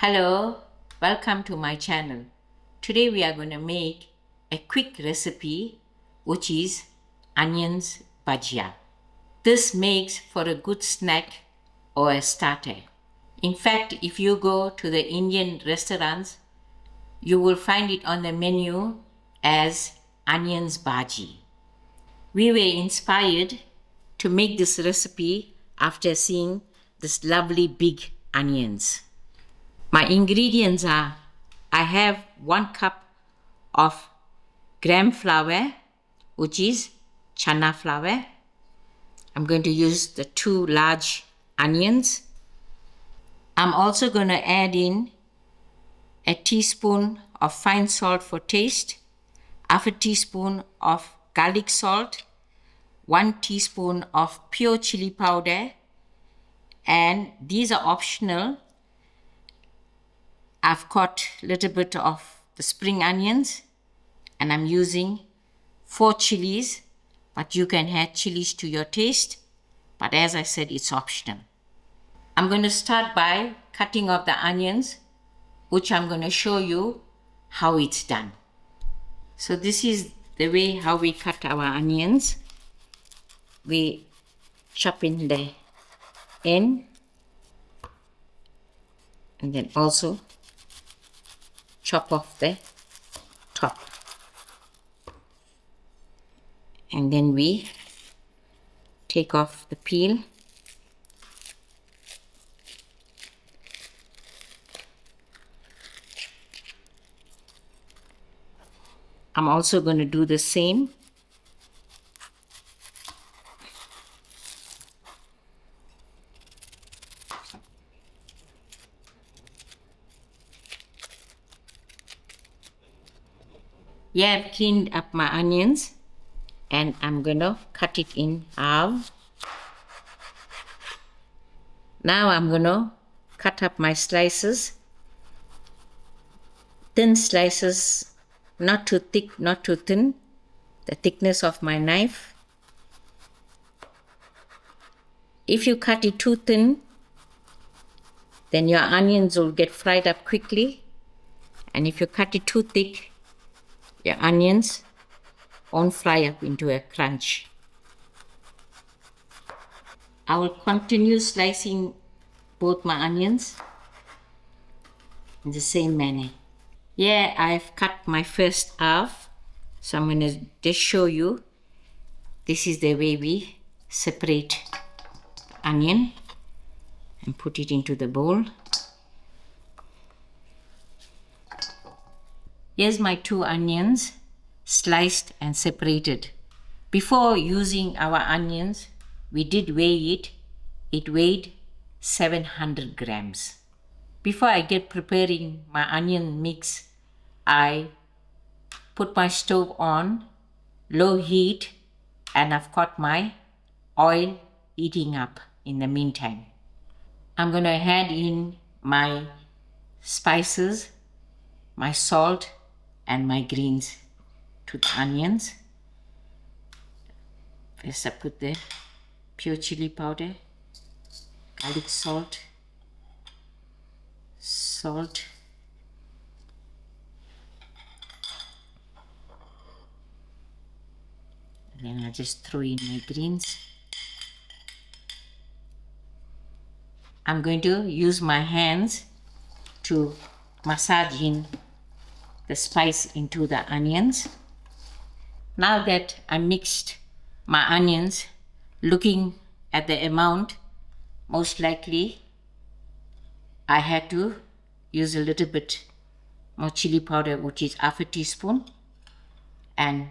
Hello, welcome to my channel. Today we are going to make a quick recipe which is onions bhajia. This makes for a good snack or a starter. In fact, if you go to the Indian restaurants, you will find it on the menu as onions bhaji. We were inspired to make this recipe after seeing this lovely big onions. My ingredients are, I have 1 cup of gram flour, which is chana flour. I'm going to use the 2 large onions. I'm also going to add in a teaspoon of fine salt for taste, half a teaspoon of garlic salt, 1 teaspoon of pure chili powder, and these are optional. I've got a little bit of the spring onions and I'm using 4 chilies, but you can add chilies to your taste. But as I said, it's optional. I'm going to start by cutting off the onions, which I'm going to show you how it's done. So this is the way how we cut our onions. We chop in the end and then also chop off the top, and then we take off the peel. I'm also going to do the same. Yeah, I've cleaned up my onions and I'm going to cut it in half. Now I'm going to cut up my slices. Thin slices, not too thick, not too thin. The thickness of my knife. If you cut it too thin, then your onions will get fried up quickly. And if you cut it too thick, your onions won't fry up into a crunch. I will continue slicing both my onions in the same manner. Yeah, I've cut my first half, so I'm going to just show you. This is the way we separate onion and put it into the bowl. Here's my 2 onions sliced and separated. Before using our onions, we did weigh it. It weighed 700 grams. Before I get preparing my onion mix, I put my stove on low heat and I've got my oil heating up in the meantime. I'm going to add in my spices, my salt and my greens to the onions. First I put the pure chili powder, garlic salt, and then I just throw in my greens. I'm going to use my hands to massage in the spice into the onions. Now that I mixed my onions, looking at the amount, most likely I had to use a little bit more chili powder, which is half a teaspoon, and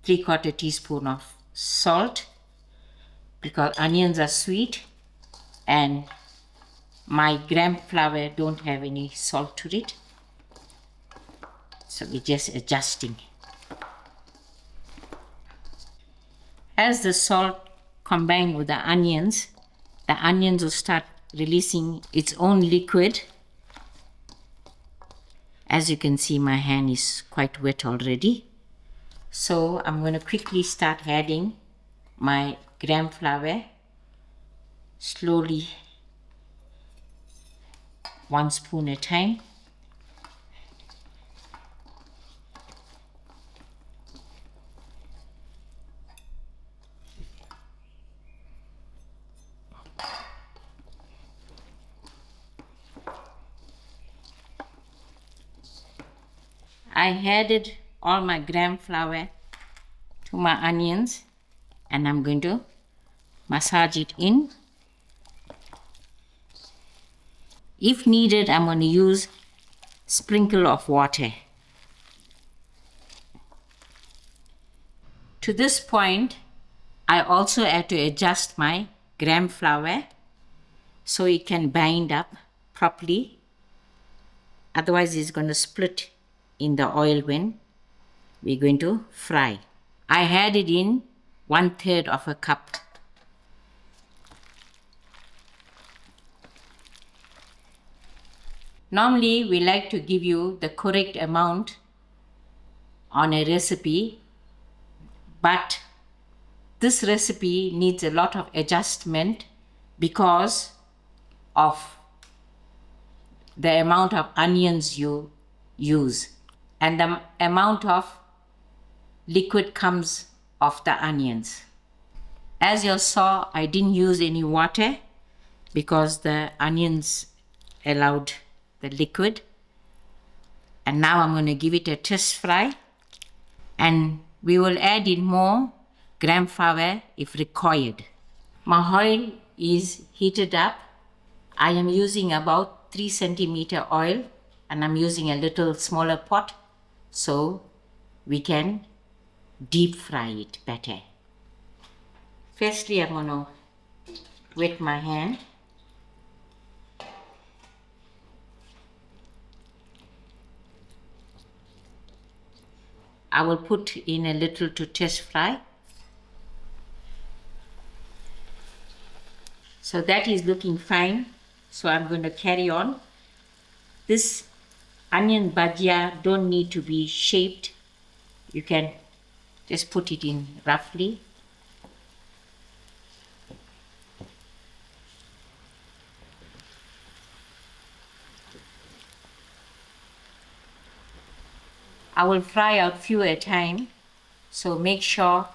3/4 teaspoon of salt, because onions are sweet and my gram flour don't have any salt to it. So we're just adjusting. As the salt combined with the onions will start releasing its own liquid. As you can see, my hand is quite wet already. So I'm going to quickly start adding my gram flour slowly 1 spoon at a time. I added all my gram flour to my onions and I'm going to massage it in. If needed, I'm going to use sprinkle of water. To this point, I also had to adjust my gram flour so it can bind up properly. Otherwise, it's going to split in the oil when we're going to fry. I had it in 1/3 of a cup. Normally, we like to give you the correct amount on a recipe, but this recipe needs a lot of adjustment because of the amount of onions you use and the amount of liquid comes off the onions. As you saw, I didn't use any water because the onions allowed the liquid. And now I'm going to give it a test fry, and we will add in more gram flour if required. My oil is heated up. I am using about 3 centimeter oil, and I'm using a little smaller pot so we can deep fry it better. Firstly, I'm going to wet my hand. I will put in a little to test fry. So that is looking fine. So I'm going to carry on. This onion bhajia don't need to be shaped. You can just put it in roughly. I will fry out few at a time, so make sure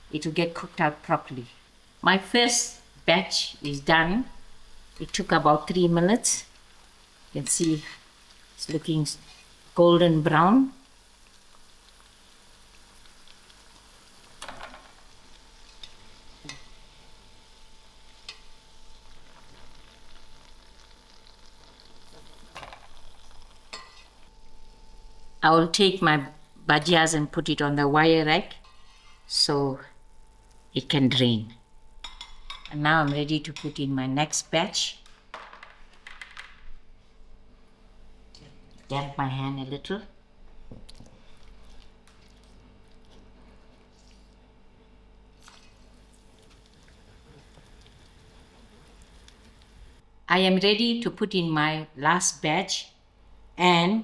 it will get cooked out properly. My first batch is done. It took about 3 minutes. You can see it's looking golden brown. I will take my bhajias and put it on the wire rack so it can drain. And now I'm ready to put in my next batch. Damp my hand a little. I am ready to put in my last batch, and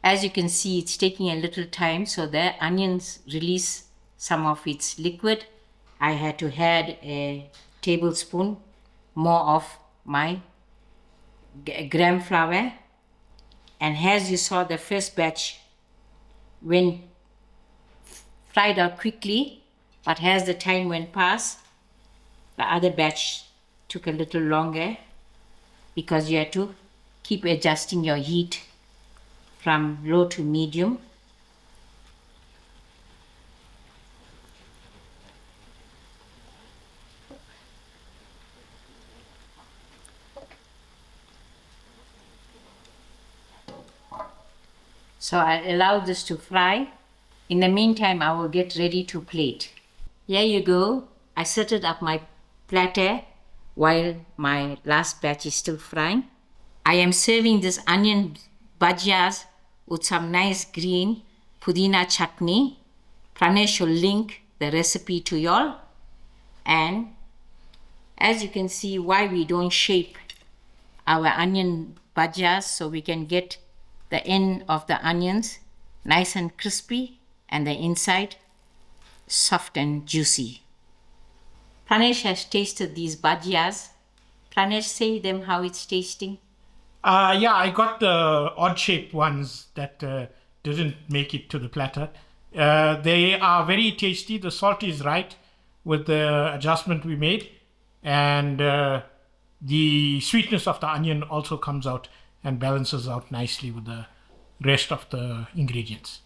as you can see, it's taking a little time so the onions release some of its liquid. I had to add a tablespoon more of my gram flour, and as you saw, the first batch went fried out quickly, but as the time went past, the other batch took a little longer because you had to keep adjusting your heat from low to medium. So I allow this to fry. In the meantime, I will get ready to plate. Here you go. I set it up my platter while my last batch is still frying. I am serving this onion bhajias with some nice green pudina chutney. Pranesh will link the recipe to y'all. And as you can see, why we don't shape our onion bhajias, so we can get the end of the onions nice and crispy and the inside soft and juicy. Pranesh has tasted these bhajias. Pranesh, say them how it's tasting. Yeah, I got the odd-shaped ones that didn't make it to the platter. They are very tasty. The salt is right with the adjustment we made, and the sweetness of the onion also comes out and balances out nicely with the rest of the ingredients.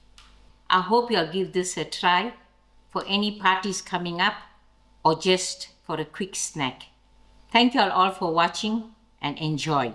I hope you'll give this a try for any parties coming up or just for a quick snack. Thank you all for watching and enjoy.